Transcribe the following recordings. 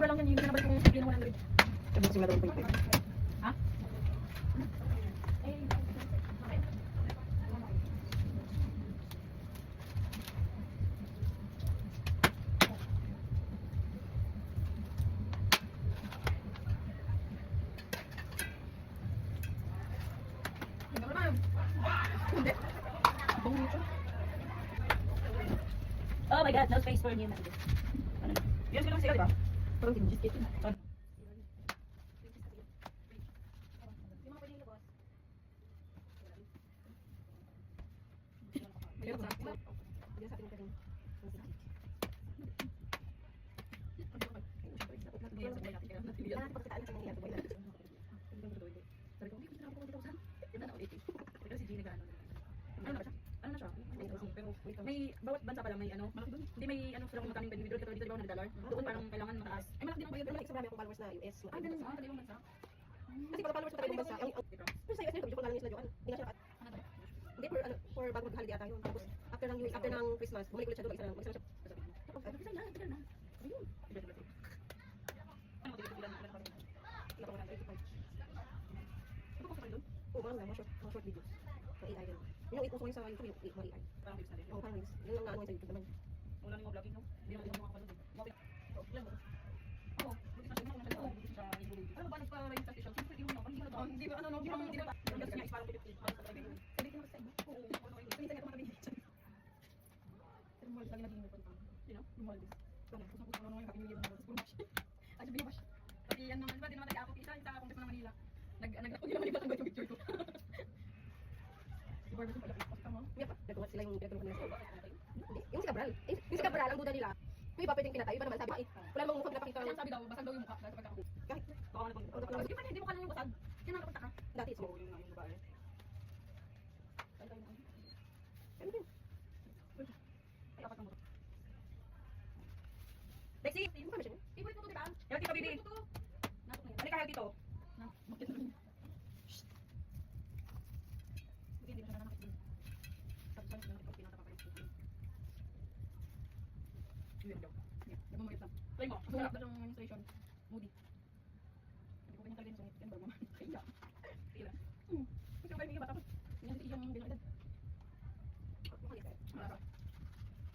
mura lang yan. Hindi na balik kung sabihin mo 100. Sabi ko sila doon pa. Ha? Oh my god, no space for new messages. Ano na? Yan sila sila, di ba? Parang tinjit yun. May bawat bansa pa lang may ano, hindi may ano silang magkaming withdraw kasi dito di ba $100? Doon parang kailangan mataas. Ay malaki din ang bayad Pero doon. like, marami akong followers na US. Ah, ganun sa ibang bansa. Kasi pag followers ko tayo ng bansa, pero sa US nito, video call namin sila Joan. Hindi nga siya hindi for bago mag-holiday ata yun. Tapos after ng Christmas, bumalik ulit siya doon, mag-isa lang siya. Ay, bisa na, tagal na. Ayun. Ano Oo, parang mga short videos. Mga AI din. Yun yung uso ngayon sa YouTube, yung mga AI. parang tips na din. Oo, parang reels. Yun ang naano sa YouTube naman. Wala nang vlogging, no? Hindi naman ako makapanood. Bakit? Ilan ba? Oo, buti na siya. Buti siya. Alam mo ba, nagpa-rain sa station? Siyempre, hindi mo naman. Hindi ba, ano, hindi ba, hindi ba? Hindi ba, parang 50. Sabi ko na sa iba. Oo, minsan nga tumatabi. Pero mahal lagi naging ipon pa. You know, yung mahal din. Kaya, kung saan naman yung kapimigay mo sa puro siya. Ay, sabi niya ba siya? Pati yan naman, di ba, di naman tayo ako. Isa sa Congress ng Manila. Nag-ako nila Manila ang picture ko. Si Barbara pala, posta mo. Hindi pa, nagawa sila yung pinagtulungan nila. Hindi, yung si Cabral. Yung si Cabral, ang duda nila. Yung iba pwedeng pinatay, iba naman sabi, wala namang mukhang pinapakita. Kaya sabi daw, basag daw yung mukha dahil pagkakaupo. Kahit, Baka na pang Di ba hindi mo ka lang yung basag? Kaya nakapunta ka. dati, so, Oo, yung babae. ano din? Ay, apat ang motor. Lexi! Mukha na siya. Favorite mo to, diba? Healthy ka, baby. Natok na yun. Halika, healthy to. Na, bakit na yun? Shhh. Hindi mo siya nanakit din. Tapos siya nanakit pag pinatapapalit ko. Yun daw. Nagmamayot lang. Try mo. Masarap na siyang menstruation. Moody. Hindi ko ganyan talaga yung sungit. Yan ba naman? Kaya. Kaya. Kasi yung kayo bata ko. Yan si Iyong gano'n edad. Wala ka.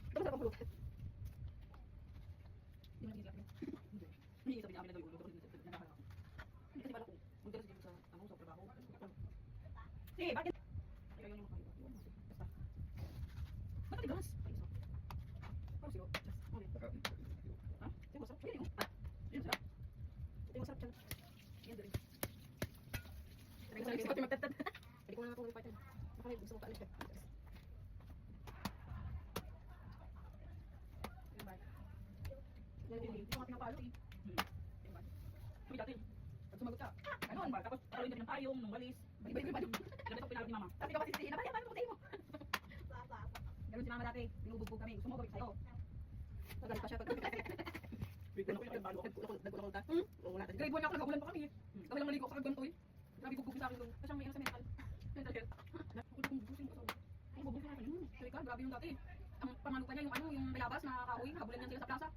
Ito masarap ang hulog. Hindi mo nagisip yun. Hindi sabi niya amin na daw yung ulo. Nagkakala ko. Hindi kasi pala kung magdaras dito sa ano sa trabaho. Eh, bakit? Ay, kayo yung makaiba. Basta. Bakit tigas? Parang siro. Ha? Yung masarap. Pwede mo. Yun sarap. Ito masarap siya. Yan din. Sabi ko sa magtatad. Pwede ko na akong part yan. Baka may gusto mo kaalis ka. Yan din. Yung mga pinapalo eh. Uy, dati. Pag sumagot ka. Ganon ba? Tapos paluin ka ng payong, ng walis. Balik-balik ko yung payong. Ilang beses pinalot ni mama. Tapos ikaw kasi si Ina, paano mo? Ganon si mama dati. Binubugbog kami. Gusto mo gawin sa'yo. Nagalit pa siya pag nagkulong ka. Wala ka. Grade 1 nga ako, nag-aulan pa kami eh. Kami lang maligo ako sa ganito eh. Grabe bugbog sa akin doon. Kasi may ano sa mental. Mental health. Ako na kung bubusin ko sa ulo. Ay, bubusin natin yun. Sorry ka, grabe yung dati. Ang pamalo pa niya yung ano, yung mayabas na kahoy. Habulan niyan sila sa plaza.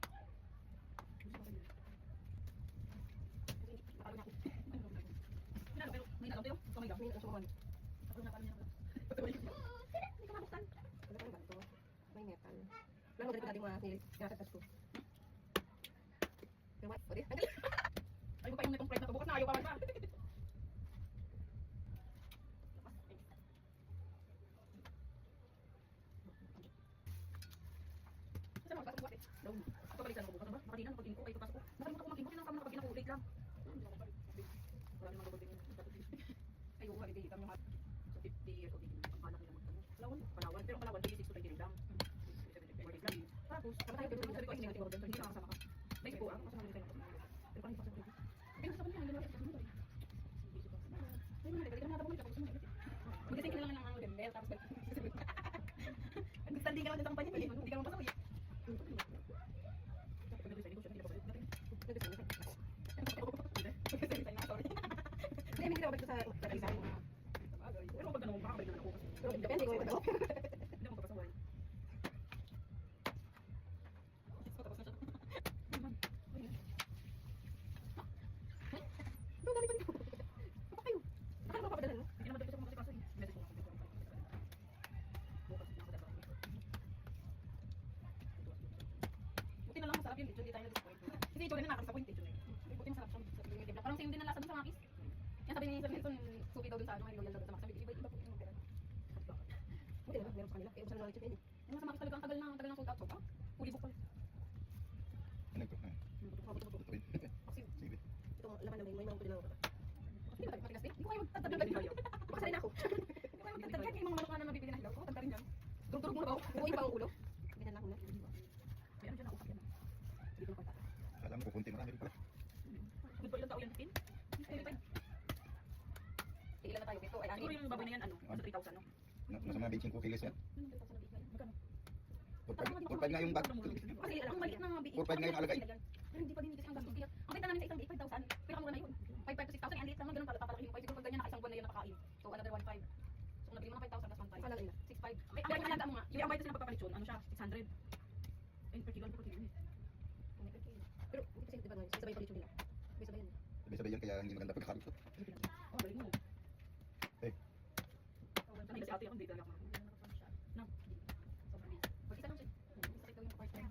Pero may nalaw tayo. Ikaw may gaw. May nasukuhan. Ako na pala niya. Hindi ka mabuksan. Wala ka ba ito? May metal. Wala mo ganito natin mga nilatatas ko. Pero what? Pwede? Ay, ko pa yung netong pride na to. Bukas na ayaw pa man pa. Saan mo pasok bukas eh? Daw. Ako balikan ako bukas na ba? Makatinan, pag ko ay papasok ko. Nakalimutan ko mag-input. Kailan ka nakapag-in ako? Late lang. Wala namang gagawin. Ay, oo, ibigay kami yung sa 50 years old. Ang anak nila magtanong. Palawan. Pero Palawan, 26 to 29 lang. Tapos, sabi ko, sabi ko, ay, hindi natin hindi nakasama ka. May ko, ang kasama nila tayo. Pero parang ipasok ko. Pero sa kanya, ang gano'n, ipasok mo tayo. Ay, mga balik ka na natabong nila. Mag-ising ka na lang ng ano, Dembel, tapos balik. Nag-standing ka lang sa kampanya, hindi ka naman pasok. Hindi, may ginawa ba ito sa isa? Pero pag ganun, makakabalik naman ako. Depende kung ano. Hindi ako yung lechon, di tayo na-disappoint. Kasi ito rin na nakaka-disappoint lechon eh. Buti masarap siya. Yung itim lang. Parang same din ang lasa dun sa Makis. Yan sabi ni Sir Nelson, suki daw dun sa ano, may loyal daw dun sa Makis. Sabi ko, iba po yung pera. Buti naman, meron sa kanila. Kaya usahan na lang ito yun eh. Yung sa Makis talaga, ang tagal ng sold out. So, fully book pala. Ano ito? Buto. Kasi, Sige. Itong laman na may mga pwede lang. hindi ba tayo matigas eh? Hindi ko kayo magtagdag ng hilaw. Makasalay na ako. Hindi ko kayo magtagdag. Yung mga manok na nabibili na hilaw ko, tagda rin yan. Durog-durog mo na ba? Buuin pa ang ulo. Bitan na ako na. Meron dyan na utak yan. Hindi ko pagtata. Alam ko, kunti marami rin pala. Good pa ilang tao yan, Pin? Ilan na tayo? Ito ay Siguro anim. yung baboy na yan, ano? Nasa 3,000, no? Nasa mga 25 kilos yan. Ano, 3,000 na bigay? Magkano? 4-5 nga yung bag. Kasi ang maliit na mga biik. 4-5 nga yung alagay. Pero hindi pa din kasi ang gastos. Kaya, ang benta namin sa isang biik, 5,000. Pero ang mura na yun. 5,500 to 6,000. Ang liit naman, ganun pala. Papalaki yung 5. Siguro pag ganyan, naka isang buwan na yun napakain. So, another 1,500. So, nabili mo na 5,000 plus 1,500. Kala nila. 6,500. Ay, ang alaga mo nga. Yung ang bayad kasi na pagpapalitsyon, ano siya? 600. Ayun, per kilo. Ano per kilo yun eh? Pero hindi kasi diba nga, sabay palit yung nila. Sabay sabay yan. Sabay-sabay yan, kaya hindi maganda pagkakali ko. Oh, galing mo. Eh. Sanay kasi ate ako, hindi talaga ako. No. Sobrang busy. Pag-isa lang siya. Isa ikaw yung part-time.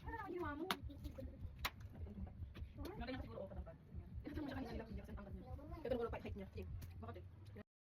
Ano, ginawa mo? Nalagyan na siguro ako katangkad. Ito mo siya kanina lang, hindi kasi ang tangkad niya. Ito nung height niya. Sige. Bakit eh?